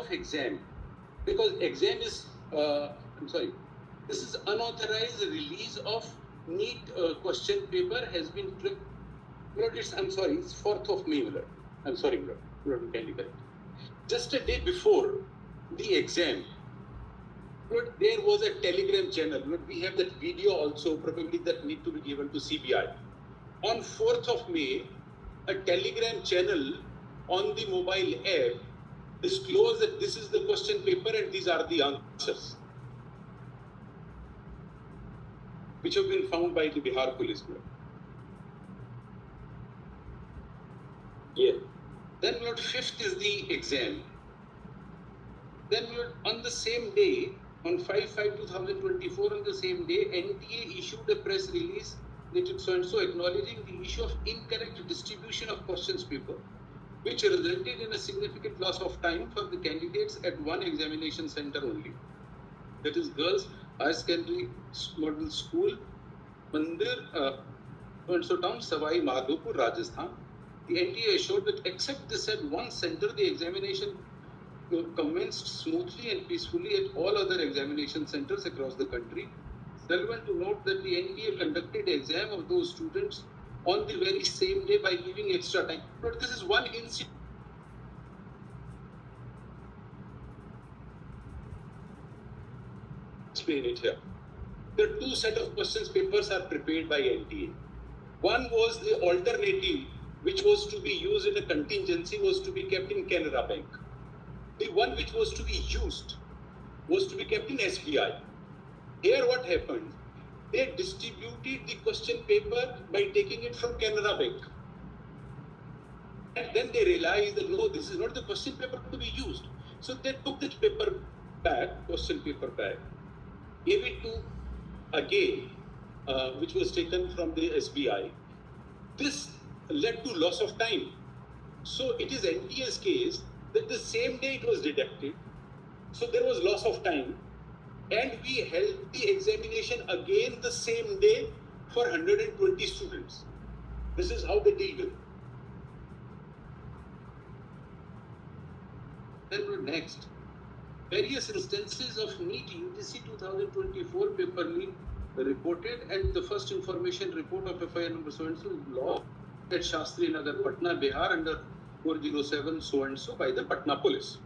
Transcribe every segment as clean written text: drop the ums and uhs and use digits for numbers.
of exam, because exam is, this is unauthorized release of NEET question paper has been, it's 4th of May, I'm sorry, kindly correct. Just a day before the exam, there was a Telegram channel. We have that video also, probably that need to be given to CBI. On 4th of May, a Telegram channel on the mobile app disclosed that this is the question paper and these are the answers, which have been found by the Bihar police. Yeah. Then 5th is the exam. Then on the same day, on 5/5/2024, on the same day, NTA issued a press release dated so-and-so acknowledging the issue of incorrect distribution of questions paper, which resulted in a significant loss of time for the candidates at one examination center only. That is Girls Higher Secondary Model School, Mandir, so-and-so town, Savai Madhopur, Rajasthan. The NTA assured that except this at one center, the examination commenced smoothly and peacefully at all other examination centers across the country. Relevant to note that the NTA conducted exam of those students on the very same day by giving extra time. But this is one incident. Explain it here. The two set of questions papers are prepared by NTA. One was the alternative, which was to be used in a contingency, was to be kept in Canara Bank. The one which was to be used was to be kept in SBI. Here what happened? They distributed the question paper by taking it from Canara Bank. And then they realized that no, this is not the question paper to be used. So they took that paper back, question paper back, gave it to again, which was taken from the SBI. This led to loss of time. So it is NTA's case that the same day it was deducted. So there was loss of time. And we held the examination again the same day for 120 students. This is how they deal with it. Then next, various instances of NEET-UG 2024 paper leak reported, and the first information report of FIR number so-and-so law at Shastri Nagar, Patna, Bihar under 407 so-and-so by the Patna police.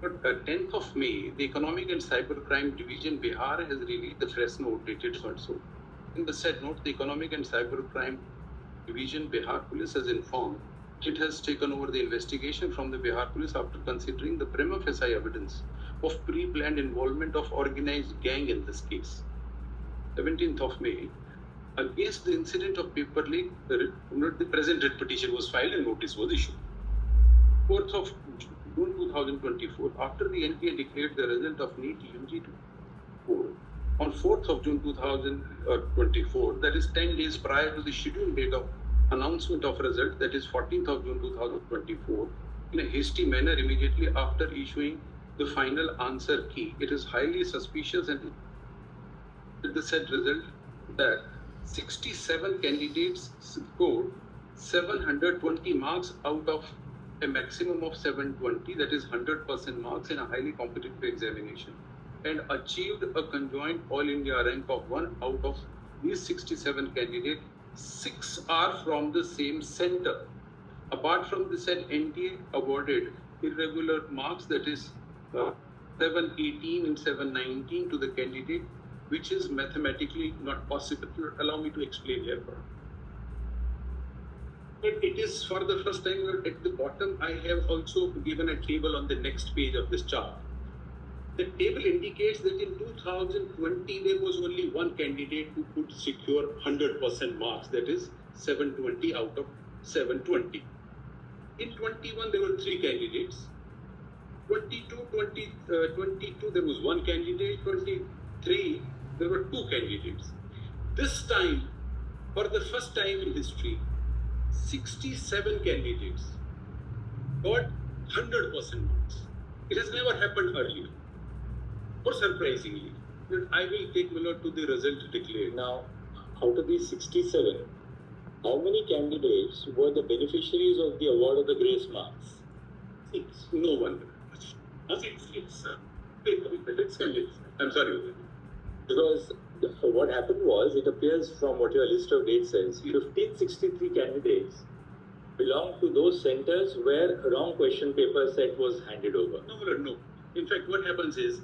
But 10th of May, the Economic and Cybercrime Division Bihar has released the press note dated so-and-so. In the said note, the Economic and Cybercrime Division Bihar Police has informed it has taken over the investigation from the Bihar Police after considering the prima facie evidence of pre-planned involvement of organized gang in this case. 17th of May, Against the incident of paper leak, the present writ petition was filed and notice was issued. 4th of June 2024, after the NTA declared the result of NEET-UG on 4th of June 2024, that is 10 days prior to the scheduled date of announcement of result, that is 14th of June 2024, in a hasty manner immediately after issuing the final answer key, it is highly suspicious and the said result that 67 candidates scored 720 marks out of a maximum of 720, that is 100% marks in a highly competitive examination, and achieved a conjoint All India rank of 1 out of these 67 candidates. 6 are from the same center. Apart from the said NTA awarded irregular marks, that is 718 and 719 to the candidate, which is mathematically not possible. Allow me to explain here. But it is for the first time at the bottom. I have also given a table on the next page of this chart. The table indicates that in 2020 there was only one candidate who could secure 100% marks, that is 720 out of 720. In 21 there were 3 candidates. 22 there was one candidate. 23 there were 2 candidates. This time, for the first time in history, 67 candidates got 100% marks. It has never happened earlier. Or surprisingly, I will take Miller to the result declared. Now, out of these 67, how many candidates were the beneficiaries of the award of the grace marks? 6. No one. 6. I'm sorry. Because what happened was, it appears from what your list of dates says, 1563 candidates belong to those centers where wrong question paper set was handed over. No. In fact, what happens is,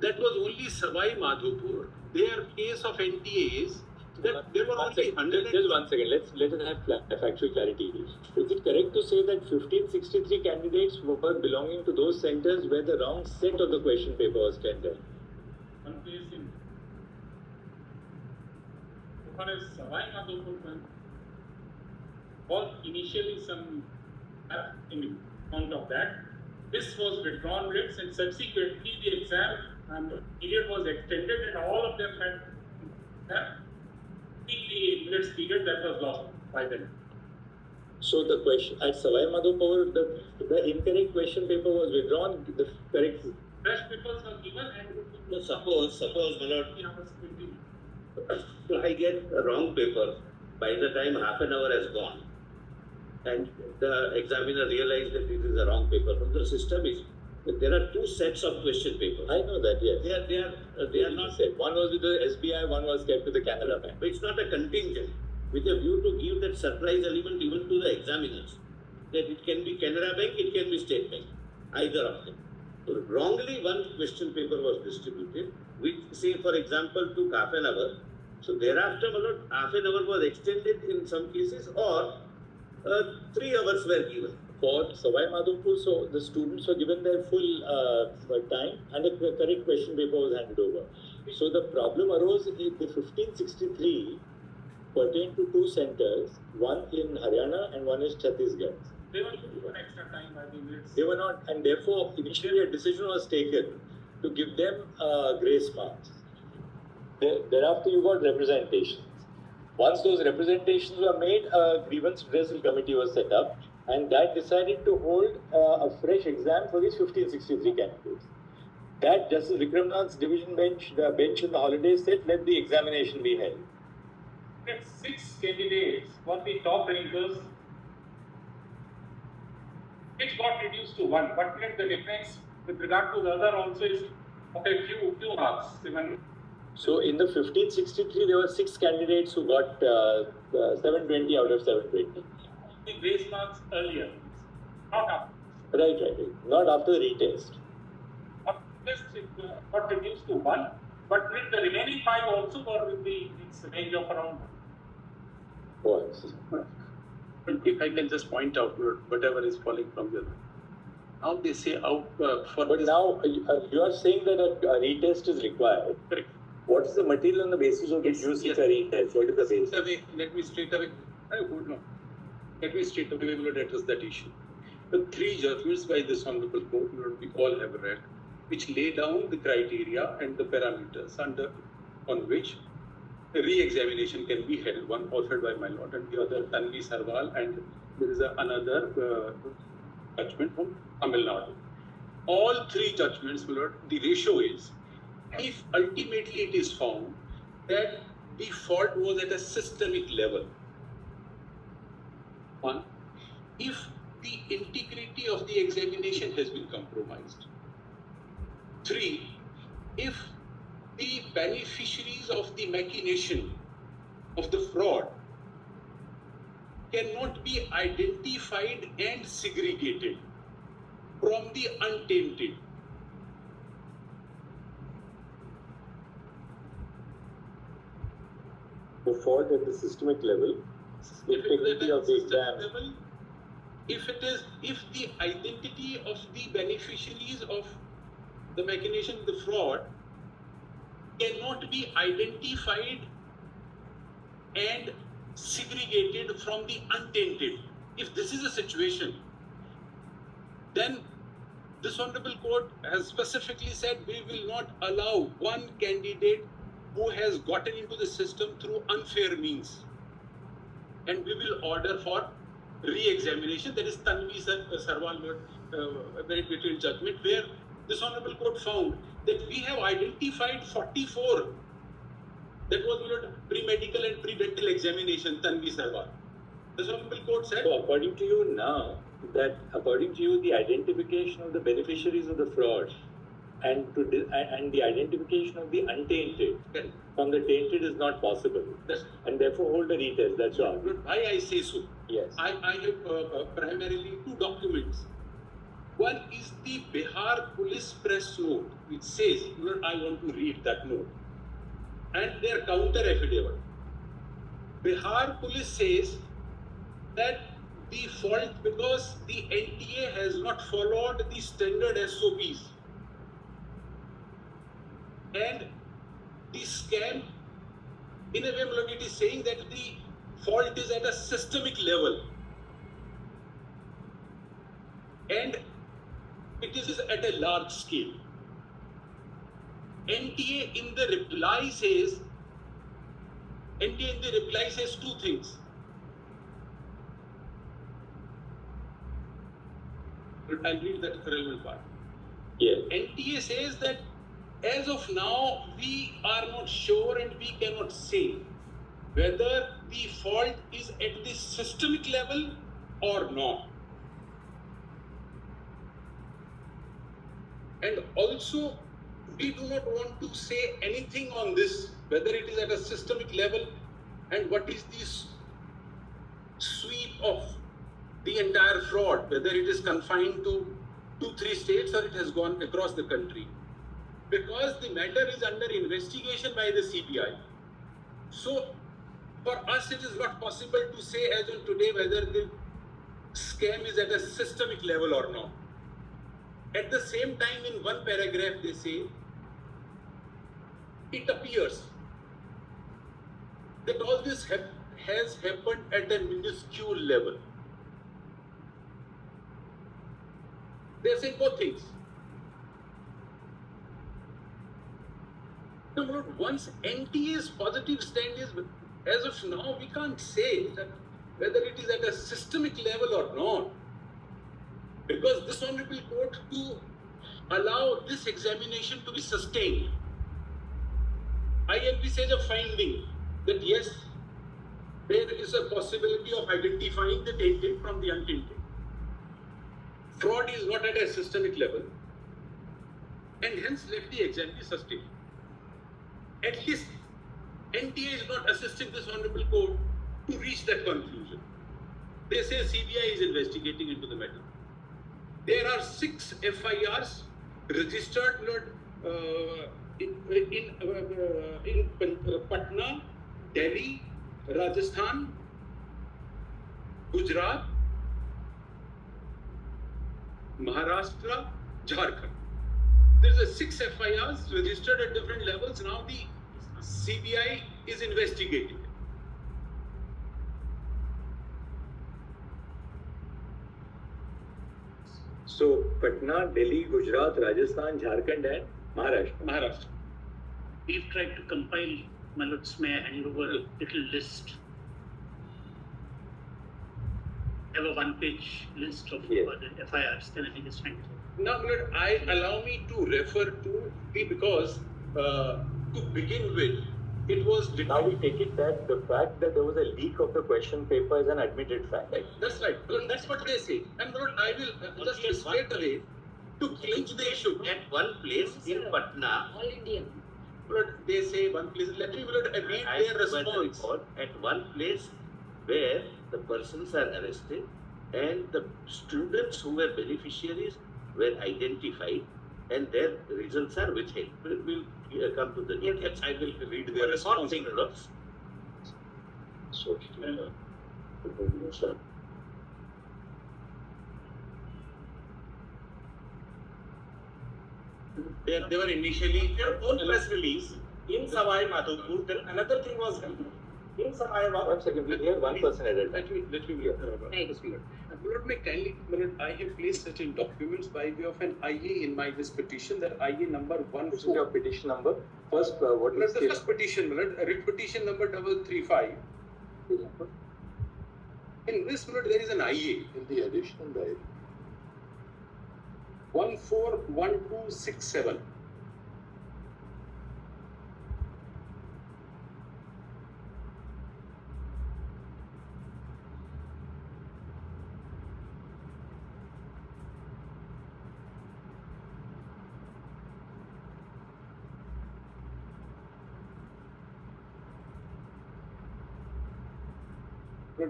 that was only Savai Madhopur. Their case of NTAs, that there were only 100. Just 1 second, let us have factual clarity. Is it correct to say that 1563 candidates were belonging to those centers where the wrong set of the question paper was tendered? One case in Savai Madhopur was initially some in account of that. This was withdrawn writs, and subsequently the exam period was extended, and all of them had the writs period that was lost by them. So the question at Savai Madhopur, the incorrect question paper was withdrawn. The correct Fresh papers were given, and no, suppose I get a wrong paper by the time half an hour has gone, and the examiner realized that it is a wrong paper. But the system is that there are 2 sets of question papers. I know that, yes. They are not set. One was with the SBI, one was kept with the Canada Bank. But it's not a contingent, with a view to give that surprise element even to the examiners. That it can be Canada Bank, it can be State Bank, either of them. So wrongly one question paper was distributed, which, say for example, took half an hour. So thereafter, half an hour was extended in some cases, or 3 hours were given. For Savai Madhopur, so the students were given their full time, and the correct question paper was handed over. So the problem arose in the 1563 pertained to 2 centers, one in Haryana and one is Chhattisgarh. They were given extra time by the writs. They were not, and therefore initially a decision was taken to give them grace marks. Thereafter you got representations. Once those representations were made, a grievance redressal committee was set up, and that decided to hold a fresh exam for these 1563 candidates. That Justice Vikramnath's division bench, the bench in the holidays, said, let the examination be held. 6 candidates were the top rankers, which got reduced to 1, but the difference with regard to the other also is of a few marks. So in the 1563, there were 6 candidates who got 720 out of 720. The grace marks earlier, not after. Right. Not after the retest. This got reduced to 1, but with the remaining 5 also were with the range of around. If I can just point out whatever is falling from the. Now they say out for. But this. Now you are saying that a retest is required. Correct. What is the material on the basis of which you seek a retest? What is the basis? Let me straight away address that issue. The three judgments by this Honorable Court, we all have read, which lay down the criteria and the parameters on which a re-examination can be held, one authored by my lord and the other Tanvi Sarwal, and there is another judgment from Tamil Nadu. All three judgments, my lord, the ratio is, if ultimately it is found that the fault was at a systemic level, one, if the integrity of the examination has been compromised, three, if the beneficiaries of the machination of the fraud cannot be identified and segregated from the untainted. The fault at the systemic level, integrity of the exam. Level, if the identity of the beneficiaries of the machination, the fraud, cannot be identified and segregated from the untainted. If this is a situation, then this Honorable Court has specifically said we will not allow one candidate who has gotten into the system through unfair means. And we will order for re-examination. That is Tanvi Sarwal very detailed judgment, where this Honorable Court found that we have identified 44. That was pre-medical and pre-dental examination, Tanvi Sarwal. This Honorable Court said. So according to you now, the identification of the beneficiaries of the fraud and the identification of the untainted from the tainted is not possible, and therefore hold a retest. That's all. Why I say so? Yes. I have primarily two documents. One is the Bihar Police press note, which says, I want to read that note, and their counter affidavit. Bihar Police says that the fault because the NTA has not followed the standard SOPs. And the scam, in a way, it is saying that the fault is at a systemic level. And it is at a large scale. NTA in the reply says two things. I'll read that relevant part. Yes. NTA says that as of now, we are not sure and we cannot say whether the fault is at the systemic level or not. And also, we do not want to say anything on this, whether it is at a systemic level and what is the sweep of the entire fraud, whether it is confined to 2-3 states or it has gone across the country. Because the matter is under investigation by the CBI. So, for us it is not possible to say as on today whether the scam is at a systemic level or not. At the same time, in one paragraph they say, it appears that all this has happened at a minuscule level. They are saying both things. Once NTA's positive stand is, as of now, we can't say that whether it is at a systemic level or not. Because this Honorable Court to allow this examination to be sustained, ILB says a finding that yes, there is a possibility of identifying the tainted from the untainted. Fraud is not at a systemic level, and hence let the exam be sustained. At least NTA is not assisting this Honorable Court to reach that conclusion. They say CBI is investigating into the matter. There are 6 FIRs registered in Patna, Delhi, Rajasthan, Gujarat, Maharashtra, Jharkhand. There's a 6 FIRs registered at different levels. Now the CBI is investigating. So Patna, Delhi, Gujarat, Rajasthan, Jharkhand and Maharashtra. We've tried to compile, my lords, may I hand over a little list. I have a one-page list of the FIRs. Can I just hand it over? Now, allow me to refer to because to begin with, it was. Now we take it that the fact that there was a leak of the question paper is an admitted fact. That's right. That's what they say. And I will just straight away to clinch the issue. At one place in Patna, All Indian. They say one place. Let me read their response. At one place where the persons are arrested and the students who were beneficiaries were identified and their results are withheld. We'll come to the details. I will read their response. They were initially Their own press release in Savai Madhopur. Then another thing was in Savai Madhopur. 1 second, we'll hear one person at a time. Let me I have placed certain documents by way of an IA in my this petition, that IA number 1. This is your petition number. First, what is the first petition? Writ petition number 335. In this there is an IA in the additional diary. 141267.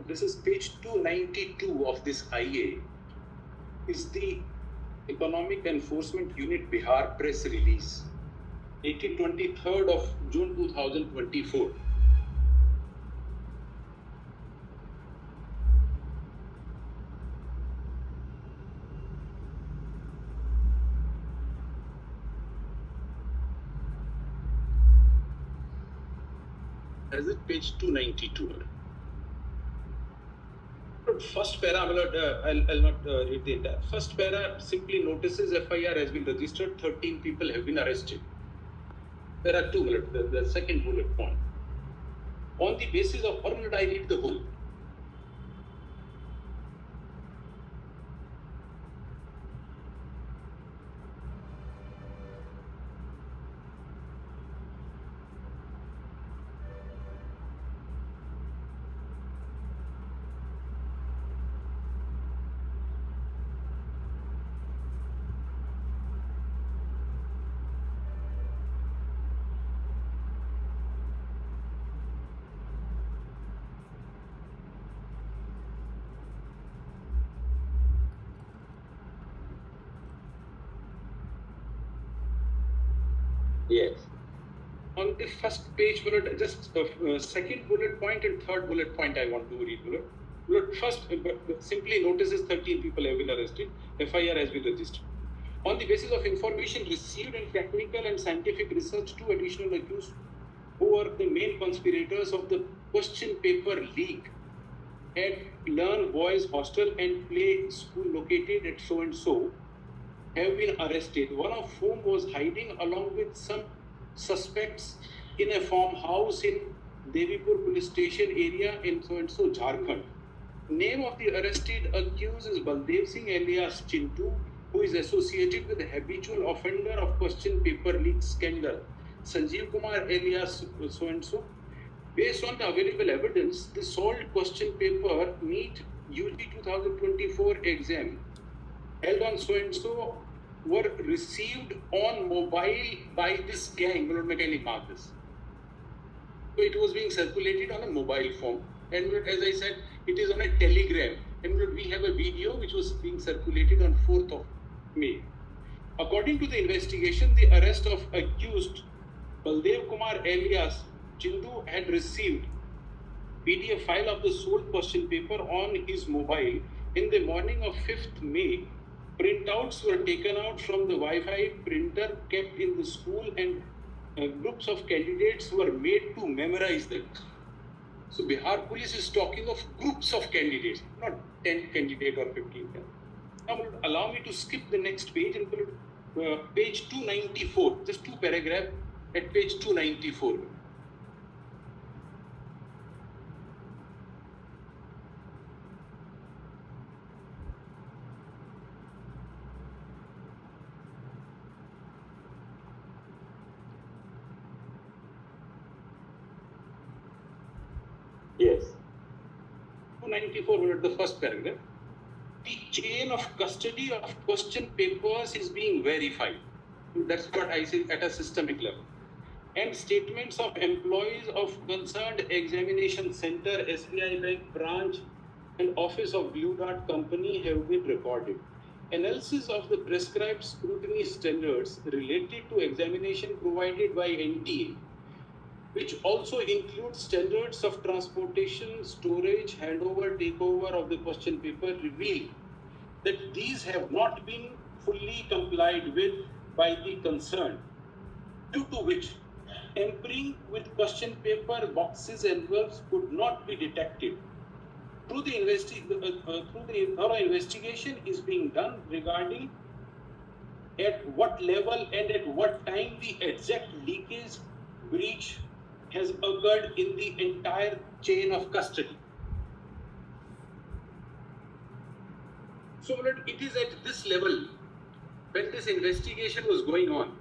This is page 292 of this IA. Is the Economic Enforcement Unit Bihar press release, 23rd of June 2024. Is it page 292? First para, I'll not read the entire. First para simply notices FIR has been registered, 13 people have been arrested. There are two bullets, the second bullet point. On the basis of, or I read the whole. Yes. On the first page, bullet, just second bullet point and third bullet point I want to read. Bullet first simply notices 13 people have been arrested. FIR has been registered. On the basis of information received and technical and scientific research, 2 additional accused who were the main conspirators of the question paper leak at Learn Boys Hostel and Play School located at so and so have been arrested, one of whom was hiding along with some suspects in a farmhouse in Devipur police station area in so and so Jharkhand. Name of the arrested accused is Baldev Singh alias Chintu, who is associated with the habitual offender of question paper leak scandal, Sanjeev Kumar alias so and so. Based on the available evidence, the solved question paper NEET-UG 2024 exam held on so and so were received on mobile by this gang. So it was being circulated on a mobile phone, and as I said, it is on a telegram, and we have a video which was being circulated on 4th of May. According to the investigation, the arrest of accused Baldev Kumar alias Chindu had received PDF file of the sold question paper on his mobile in the morning of 5th May. Printouts were taken out from the Wi-Fi printer kept in the school and groups of candidates were made to memorize them. So Bihar Police is talking of groups of candidates, not 10 candidates or 15. Now allow me to skip the next page and put page 294, just two paragraphs at page 294. Yes. 294, the first paragraph. The chain of custody of question papers is being verified. That's what I say at a systemic level. And statements of employees of concerned examination center, SBI Bank branch, and office of Blue Dart Company have been recorded. Analysis of the prescribed scrutiny standards related to examination provided by NTA, which also includes standards of transportation, storage, handover, takeover of the question paper, reveal that these have not been fully complied with by the concerned, due to which tampering with question paper boxes and envelopes could not be detected. Through the thorough investigation is being done regarding at what level and at what time the exact leakage breach has occurred in the entire chain of custody. So it is at this level when this investigation was going on